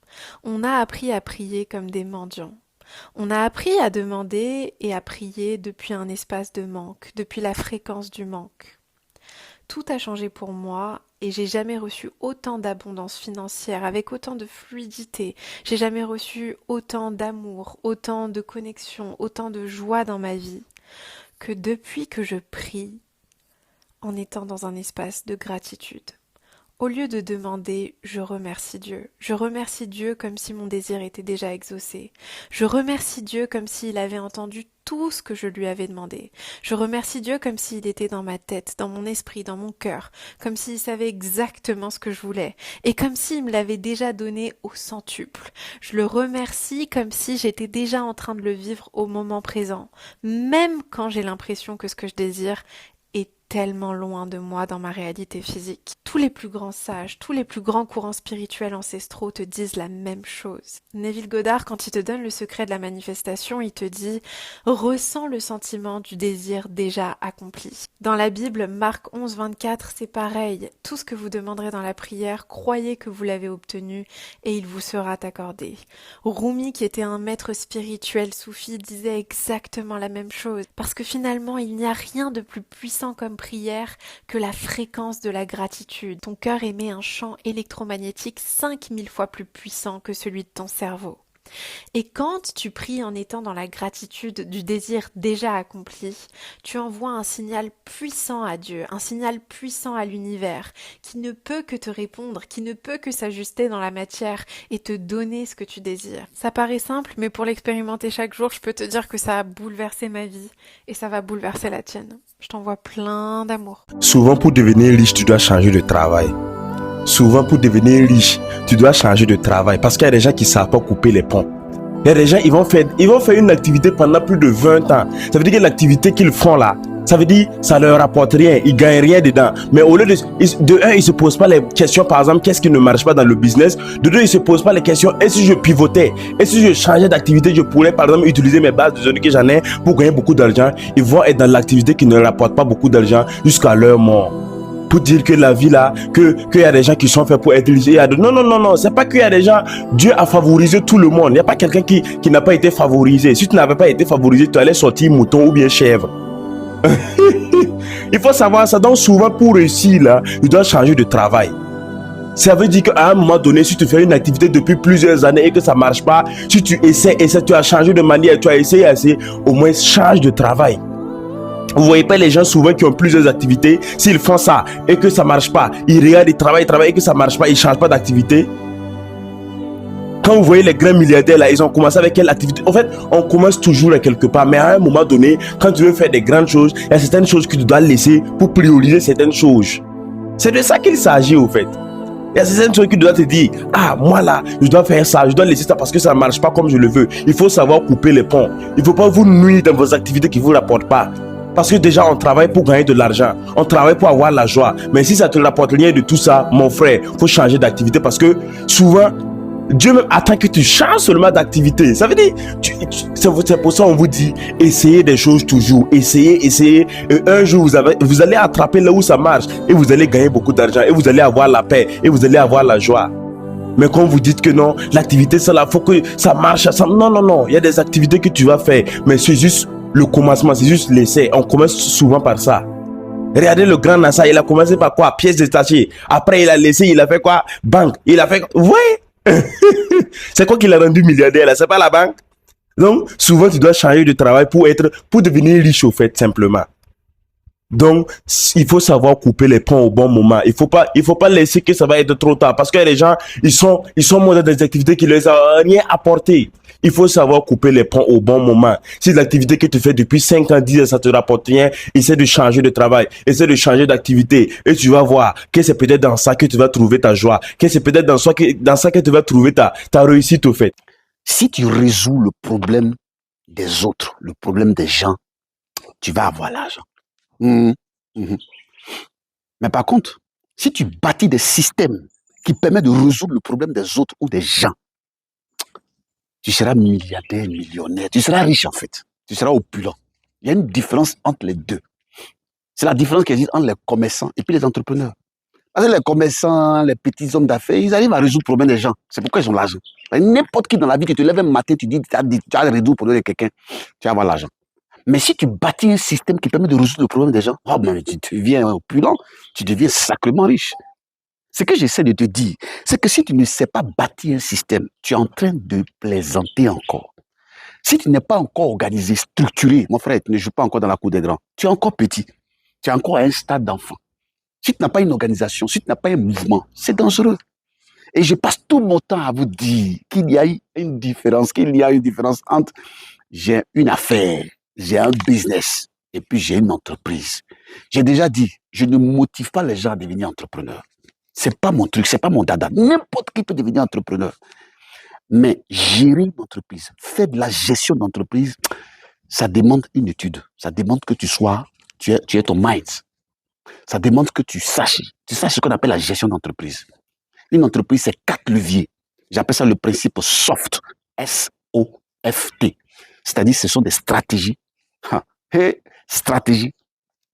On a appris à prier comme des mendiants. On a appris à demander et à prier depuis un espace de manque, depuis la fréquence du manque. Tout a changé pour moi et j'ai jamais reçu autant d'abondance financière, avec autant de fluidité. J'ai jamais reçu autant d'amour, autant de connexion, autant de joie dans ma vie que depuis que je prie en étant dans un espace de gratitude. Au lieu de demander, je remercie Dieu. Je remercie Dieu comme si mon désir était déjà exaucé. Je remercie Dieu comme s'il avait entendu tout ce que je lui avais demandé. Je remercie Dieu comme s'il était dans ma tête, dans mon esprit, dans mon cœur, comme s'il savait exactement ce que je voulais, et comme s'il me l'avait déjà donné au centuple. Je le remercie comme si j'étais déjà en train de le vivre au moment présent, même quand j'ai l'impression que ce que je désire est tellement loin de moi dans ma réalité physique. Tous les plus grands sages, tous les plus grands courants spirituels ancestraux te disent la même chose. Neville Goddard, quand il te donne le secret de la manifestation, il te dit « Ressens le sentiment du désir déjà accompli ». Dans la Bible, Marc 11, 24, c'est pareil. Tout ce que vous demanderez dans la prière, croyez que vous l'avez obtenu et il vous sera accordé. Rumi, qui était un maître spirituel soufi, disait exactement la même chose. Parce que finalement, il n'y a rien de plus puissant comme prière que la fréquence de la gratitude. Ton cœur émet un champ électromagnétique 5000 fois plus puissant que celui de ton cerveau. Et quand tu pries en étant dans la gratitude du désir déjà accompli, tu envoies un signal puissant à Dieu, un signal puissant à l'univers, qui ne peut que te répondre, qui ne peut que s'ajuster dans la matière et te donner ce que tu désires. Ça paraît simple, mais pour l'expérimenter chaque jour, je peux te dire que ça a bouleversé ma vie et ça va bouleverser la tienne. Je t'envoie plein d'amour.
Souvent, pour devenir riche, tu dois changer de travail. Souvent, pour devenir riche, tu dois changer de travail parce qu'il y a des gens qui ne savent pas couper les ponts. Il y a des gens, ils vont faire une activité pendant plus de 20 ans. Ça veut dire que l'activité qu'ils font là, ça veut dire ça leur rapporte rien, ils gagnent rien dedans. Mais au lieu de un, ils se posent pas les questions, par exemple, qu'est-ce qui ne marche pas dans le business. De deux, ils se posent pas les questions, et si je pivotais, et si je changeais d'activité, je pourrais par exemple utiliser mes bases de données que j'en ai pour gagner beaucoup d'argent. Ils vont être dans l'activité qui ne rapporte pas beaucoup d'argent jusqu'à leur mort. Pour dire que la vie là, qu'il y a des gens qui sont faits pour être riches. Non, c'est pas qu'il y a des gens, Dieu a favorisé tout le monde. Il n'y a pas quelqu'un qui n'a pas été favorisé. Si tu n'avais pas été favorisé, tu allais sortir mouton ou bien chèvre. Il faut savoir ça. Donc souvent pour réussir là, tu dois changer de travail. Ça veut dire qu'à un moment donné, si tu fais une activité depuis plusieurs années et que ça marche pas, si tu essaies, tu as changé de manière, tu as essayé, au moins change de travail. Vous voyez pas les gens souvent qui ont plusieurs activités, s'ils font ça et que ça marche pas, ils regardent, ils travaillent et que ça marche pas, ils changent pas d'activité. Quand vous voyez les grands milliardaires là, ils ont commencé avec quelle activité? En fait, on commence toujours à quelque part, mais à un moment donné, quand tu veux faire des grandes choses, il y a certaines choses que tu dois laisser pour prioriser certaines choses. C'est de ça qu'il s'agit au fait. Il y a certaines choses que tu dois te dire, ah moi là, je dois faire ça, je dois laisser ça parce que ça ne marche pas comme je le veux. Il faut savoir couper les ponts. Il ne faut pas vous nuire dans vos activités qui ne vous rapportent pas. Parce que déjà, on travaille pour gagner de l'argent. On travaille pour avoir la joie. Mais si ça ne te rapporte rien de tout ça, mon frère, il faut changer d'activité. Parce que souvent, Dieu même attend que tu changes seulement d'activité. Ça veut dire, c'est pour ça qu'on vous dit, essayez des choses toujours. Essayez. Et un jour, vous allez attraper là où ça marche. Et vous allez gagner beaucoup d'argent. Et vous allez avoir la paix. Et vous allez avoir la joie. Mais quand vous dites que non, l'activité, ça là, faut que ça marche. Non. Il y a des activités que tu vas faire. Mais c'est juste le commencement, c'est juste l'essai. On commence souvent par ça. Regardez le grand NASA, il a commencé par quoi? Pièces détachées. Après, il a laissé, il a fait quoi? Banque. Il a fait... Ouais. C'est quoi qui l'a rendu milliardaire là? C'est pas la banque? Donc, souvent, tu dois changer de travail pour devenir riche au fait, simplement. Donc, il faut savoir couper les ponts au bon moment. Il faut pas laisser que ça va être trop tard. Parce que les gens, ils sont moins dans des activités qui ne leur ont rien apporté. Il faut savoir couper les ponts au bon moment. Si l'activité que tu fais depuis 5 ans, 10 ans, ça te rapporte rien, essaie de changer de travail, essaie de changer d'activité. Et tu vas voir que c'est peut-être dans ça que tu vas trouver ta joie, que c'est peut-être dans ça que tu vas trouver ta réussite au fait.
Si tu résous le problème des autres, le problème des gens, tu vas avoir l'argent. Mais par contre, si tu bâtis des systèmes qui permettent de résoudre le problème des autres ou des gens, tu seras milliardaire, millionnaire, tu seras riche en fait, tu seras opulent. Il y a une différence entre les deux. C'est la différence qui existe entre les commerçants et puis les entrepreneurs. Parce que les commerçants, les petits hommes d'affaires, ils arrivent à résoudre le problème des gens. C'est pourquoi ils ont l'argent. N'importe qui dans la vie, tu te lèves un matin, tu dis, tu as résoudre le problème de quelqu'un, tu vas avoir l'argent. Mais si tu bâtis un système qui permet de résoudre le problème des gens, oh ben, tu deviens opulent, tu deviens sacrément riche. Ce que j'essaie de te dire, c'est que si tu ne sais pas bâtir un système, tu es en train de plaisanter encore. Si tu n'es pas encore organisé, structuré, mon frère, tu ne joues pas encore dans la cour des grands. Tu es encore petit. Tu es encore à un stade d'enfant. Si tu n'as pas une organisation, si tu n'as pas un mouvement, c'est dangereux. Et je passe tout mon temps à vous dire qu'il y a une différence, entre j'ai une affaire, j'ai un business et puis j'ai une entreprise. J'ai déjà dit, je ne motive pas les gens à devenir entrepreneurs. C'est pas mon truc, c'est pas mon dada. N'importe qui peut devenir entrepreneur. Mais gérer une entreprise, faire de la gestion d'entreprise, ça demande une étude. Ça demande que tu aies ton mind. Ça demande que tu saches ce qu'on appelle la gestion d'entreprise. Une entreprise, c'est 4 leviers. J'appelle ça le principe SOFT. S-O-F-T. C'est-à-dire, ce sont des stratégies. Stratégie,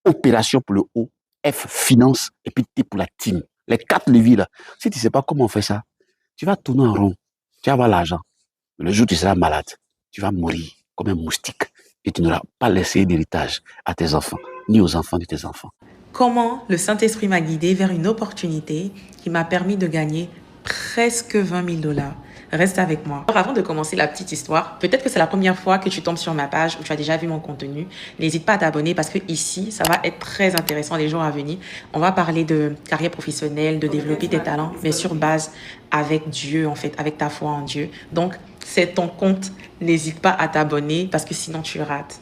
opération pour le O, F, finance, et puis T pour la team. Les 4 leviers là. Si tu ne sais pas comment on fait ça, tu vas tourner en rond. Tu vas avoir l'argent. Le jour où tu seras malade, tu vas mourir comme un moustique. Et tu n'auras pas laissé d'héritage à tes enfants, ni aux enfants de tes enfants.
Comment le Saint-Esprit m'a guidée vers une opportunité qui m'a permis de gagner presque 20 000 $. Reste avec moi. Alors, avant de commencer la petite histoire, peut-être que c'est la première fois que tu tombes sur ma page ou tu as déjà vu mon contenu. N'hésite pas à t'abonner parce que ici, ça va être très intéressant les jours à venir. On va parler de carrière professionnelle, de développer tes talents, mais sur base avec Dieu, en fait, avec ta foi en Dieu. Donc, c'est ton compte. N'hésite pas à t'abonner parce que sinon tu rates.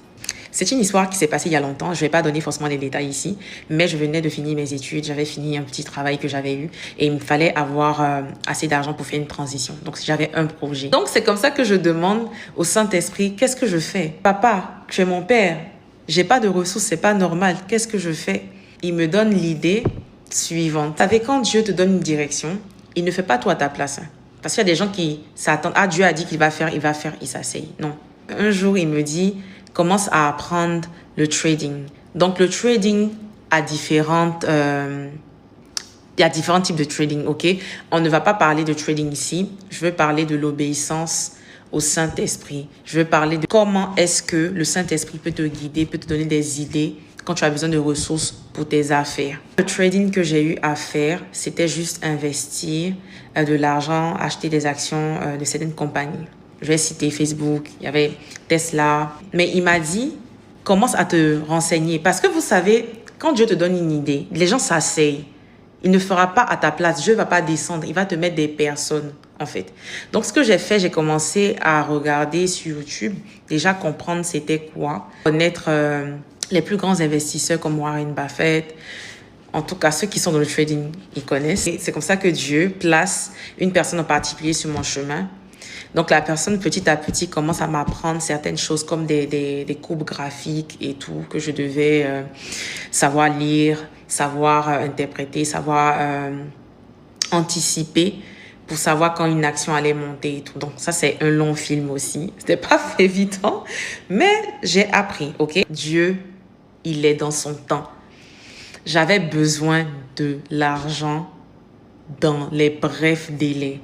C'est une histoire qui s'est passée il y a longtemps. Je ne vais pas donner forcément les détails ici, mais je venais de finir mes études. J'avais fini un petit travail que j'avais eu et il me fallait avoir assez d'argent pour faire une transition. Donc, j'avais un projet. Donc, c'est comme ça que je demande au Saint-Esprit, qu'est-ce que je fais? Papa, tu es mon père. J'ai pas de ressources, c'est pas normal. Qu'est-ce que je fais? Il me donne l'idée suivante. Vous savez, quand Dieu te donne une direction, il ne fait pas tout à ta place. Parce qu'il y a des gens qui s'attendent. Ah, Dieu a dit qu'il va faire, il s'asseye. Non. Un jour, il me dit, commence à apprendre le trading. Donc, le trading a différents types de trading, ok? On ne va pas parler de trading ici. Je veux parler de l'obéissance au Saint-Esprit. Je veux parler de comment est-ce que le Saint-Esprit peut te guider, peut te donner des idées quand tu as besoin de ressources pour tes affaires. Le trading que j'ai eu à faire, c'était juste investir de l'argent, acheter des actions de certaines compagnies. Je vais citer Facebook, il y avait Tesla. Mais il m'a dit, commence à te renseigner. Parce que vous savez, quand Dieu te donne une idée, les gens s'asseyent. Il ne fera pas à ta place. Dieu ne va pas descendre. Il va te mettre des personnes, en fait. Donc, ce que j'ai fait, j'ai commencé à regarder sur YouTube, déjà comprendre c'était quoi. Connaître les plus grands investisseurs comme Warren Buffett. En tout cas, ceux qui sont dans le trading, ils connaissent. Et c'est comme ça que Dieu place une personne en particulier sur mon chemin. Donc, la personne, petit à petit, commence à m'apprendre certaines choses comme des courbes graphiques et tout, que je devais savoir lire, savoir interpréter, savoir anticiper pour savoir quand une action allait monter et tout. Donc, ça, c'est un long film aussi. C'était pas évident, mais j'ai appris, ok? Dieu, il est dans son temps. J'avais besoin de l'argent dans les brefs délais.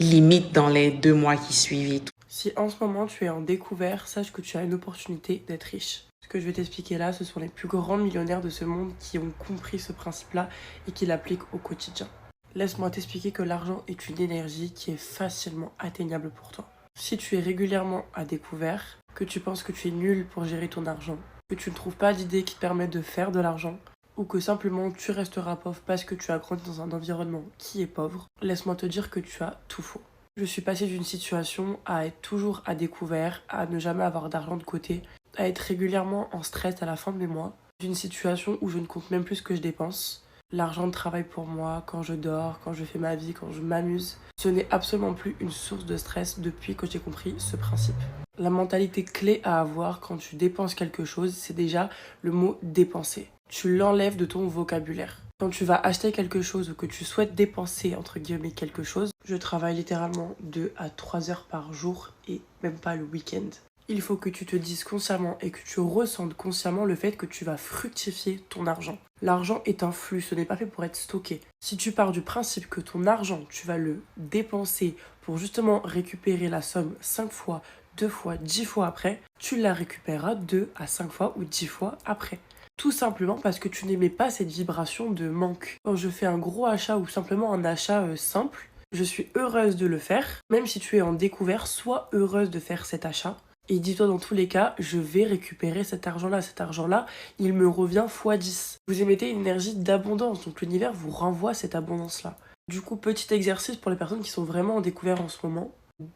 Limite dans les 2 mois qui suivent.
Si en ce moment tu es en découvert, sache que tu as une opportunité d'être riche. Ce que je vais t'expliquer là, ce sont les plus grands millionnaires de ce monde qui ont compris ce principe-là et qui l'appliquent au quotidien. Laisse-moi t'expliquer que l'argent est une énergie qui est facilement atteignable pour toi. Si tu es régulièrement à découvert, que tu penses que tu es nul pour gérer ton argent, que tu ne trouves pas d'idées qui te permettent de faire de l'argent, ou que simplement tu resteras pauvre parce que tu as grandi dans un environnement qui est pauvre, laisse-moi te dire que tu as tout faux. Je suis passée d'une situation à être toujours à découvert, à ne jamais avoir d'argent de côté, à être régulièrement en stress à la fin de mes mois, d'une situation où je ne compte même plus ce que je dépense. L'argent travaille pour moi quand je dors, quand je fais ma vie, quand je m'amuse. Ce n'est absolument plus une source de stress depuis que j'ai compris ce principe. La mentalité clé à avoir quand tu dépenses quelque chose, c'est déjà le mot dépenser. Tu l'enlèves de ton vocabulaire. Quand tu vas acheter quelque chose ou que tu souhaites dépenser, entre guillemets, quelque chose, je travaille littéralement 2 à 3 heures par jour et même pas le week-end. Il faut que tu te dises consciemment et que tu ressentes consciemment le fait que tu vas fructifier ton argent. L'argent est un flux, ce n'est pas fait pour être stocké. Si tu pars du principe que ton argent, tu vas le dépenser pour justement récupérer la somme 5 fois, 2 fois, 10 fois après, tu la récupéreras 2 à 5 fois ou 10 fois après. Tout simplement parce que tu n'aimais pas cette vibration de manque. Quand je fais un gros achat ou simplement un achat simple, je suis heureuse de le faire. Même si tu es en découvert, sois heureuse de faire cet achat. Et dis-toi dans tous les cas, je vais récupérer cet argent-là. Cet argent-là, il me revient x10. Vous émettez une énergie d'abondance, donc l'univers vous renvoie cette abondance-là. Du coup, petit exercice pour les personnes qui sont vraiment en découvert en ce moment.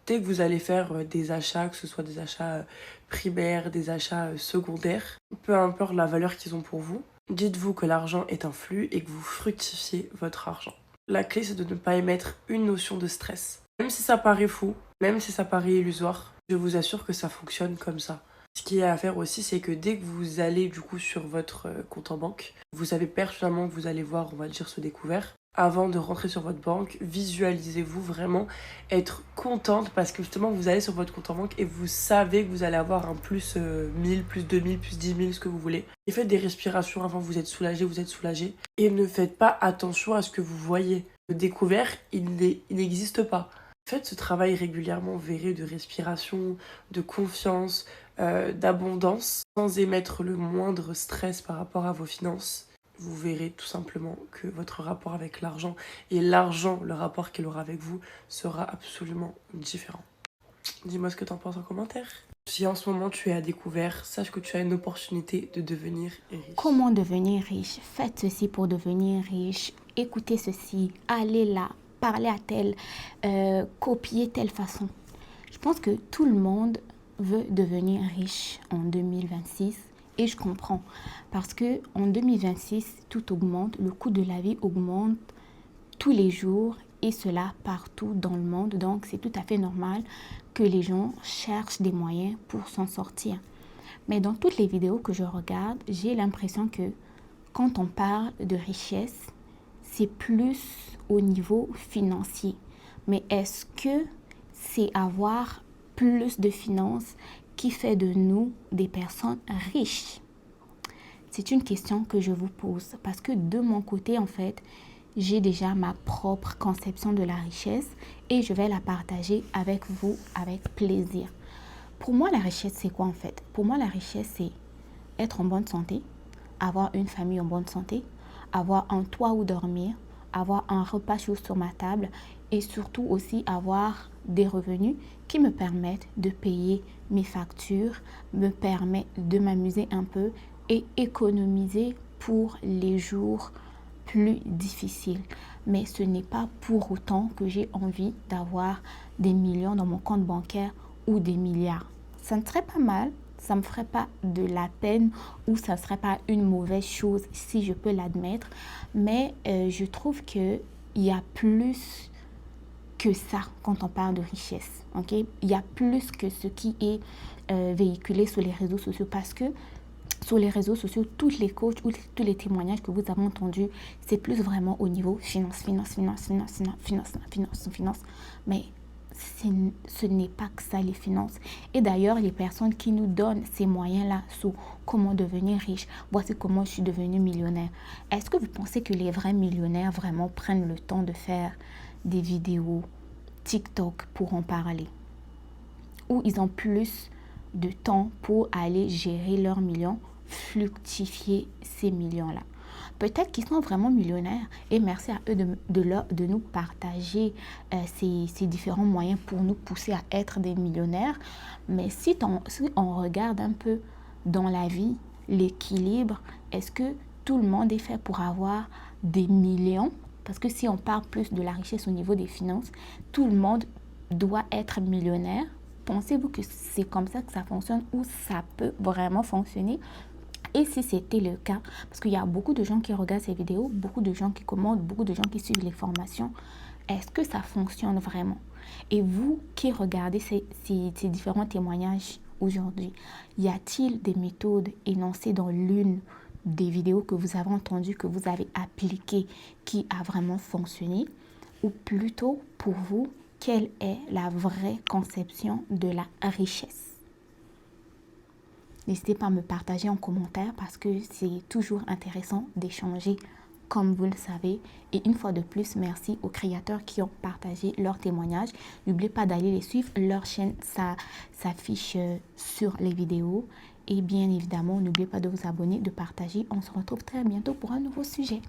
Dès que vous allez faire des achats, que ce soit des achats primaires, des achats secondaires, peu importe la valeur qu'ils ont pour vous, dites-vous que l'argent est un flux et que vous fructifiez votre argent. La clé, c'est de ne pas émettre une notion de stress. Même si ça paraît fou, même si ça paraît illusoire, je vous assure que ça fonctionne comme ça. Ce qu'il y a à faire aussi, c'est que dès que vous allez du coup sur votre compte en banque, vous savez pertinemment que vous allez voir, on va dire, ce découvert. Avant de rentrer sur votre banque, visualisez-vous vraiment être contente parce que justement vous allez sur votre compte en banque et vous savez que vous allez avoir un plus 1000, plus 2000, plus 10 000, ce que vous voulez. Et faites des respirations avant, vous êtes soulagé. Et ne faites pas attention à ce que vous voyez. Le découvert, il n'existe pas. Faites ce travail régulièrement, vous verrez, de respiration, de confiance, d'abondance, sans émettre le moindre stress par rapport à vos finances. Vous verrez tout simplement que votre rapport avec l'argent et l'argent, le rapport qu'il aura avec vous, sera absolument différent. Dis-moi ce que tu en penses en commentaire. Si en ce moment tu es à découvert, sache que tu as une opportunité de devenir riche.
Comment devenir riche? Faites ceci pour devenir riche. Écoutez ceci. Allez là. Parler à tel. Copier telle façon. Je pense que tout le monde veut devenir riche en 2026. Et je comprends, parce que en 2026, tout augmente, le coût de la vie augmente tous les jours et cela partout dans le monde. Donc, c'est tout à fait normal que les gens cherchent des moyens pour s'en sortir. Mais dans toutes les vidéos que je regarde, j'ai l'impression que quand on parle de richesse, c'est plus au niveau financier. Mais est-ce que c'est avoir plus de finances qui fait de nous des personnes riches? C'est une question que je vous pose parce que de mon côté, en fait, j'ai déjà ma propre conception de la richesse et je vais la partager avec vous avec plaisir. Pour moi, la richesse, c'est quoi en fait? Pour moi, la richesse, c'est être en bonne santé, avoir une famille en bonne santé, avoir un toit où dormir, avoir un repas chaud sur ma table et surtout aussi avoir des revenus qui me permettent de payer mes factures, me permettent de m'amuser un peu et économiser pour les jours plus difficiles. Mais ce n'est pas pour autant que j'ai envie d'avoir des millions dans mon compte bancaire ou des milliards. Ça ne serait pas mal, ça ne me ferait pas de la peine ou ça ne serait pas une mauvaise chose si je peux l'admettre. Mais je trouve qu'il y a plus que ça quand on parle de richesse. Okay? Il y a plus que ce qui est véhiculé sur les réseaux sociaux parce que sur les réseaux sociaux, tous les coachs ou tous les témoignages que vous avez entendus, c'est plus vraiment au niveau finance. Mais ce n'est pas que ça les finances. Et d'ailleurs, les personnes qui nous donnent ces moyens-là sur comment devenir riche, voici comment je suis devenue millionnaire. Est-ce que vous pensez que les vrais millionnaires vraiment prennent le temps de faire des vidéos TikTok pour en parler? Ou ils ont plus de temps pour aller gérer leurs millions, fructifier ces millions-là? Peut-être qu'ils sont vraiment millionnaires et merci à eux de nous partager ces différents moyens pour nous pousser à être des millionnaires. Mais si on regarde un peu dans la vie, l'équilibre, est-ce que tout le monde est fait pour avoir des millions? Parce que si on parle plus de la richesse au niveau des finances, tout le monde doit être millionnaire? Pensez-vous que c'est comme ça que ça fonctionne ou ça peut vraiment fonctionner? Et si c'était le cas, parce qu'il y a beaucoup de gens qui regardent ces vidéos, beaucoup de gens qui commentent, beaucoup de gens qui suivent les formations, est-ce que ça fonctionne vraiment? Et vous qui regardez ces différents témoignages aujourd'hui, y a-t-il des méthodes énoncées dans l'une des vidéos que vous avez entendues, que vous avez appliquées, qui a vraiment fonctionné? Ou plutôt, pour vous, quelle est la vraie conception de la richesse? N'hésitez pas à me partager en commentaire parce que c'est toujours intéressant d'échanger comme vous le savez. Et une fois de plus, merci aux créateurs qui ont partagé leurs témoignages. N'oubliez pas d'aller les suivre. Leur chaîne s'affiche sur les vidéos. Et bien évidemment, n'oubliez pas de vous abonner, de partager. On se retrouve très bientôt pour un nouveau sujet.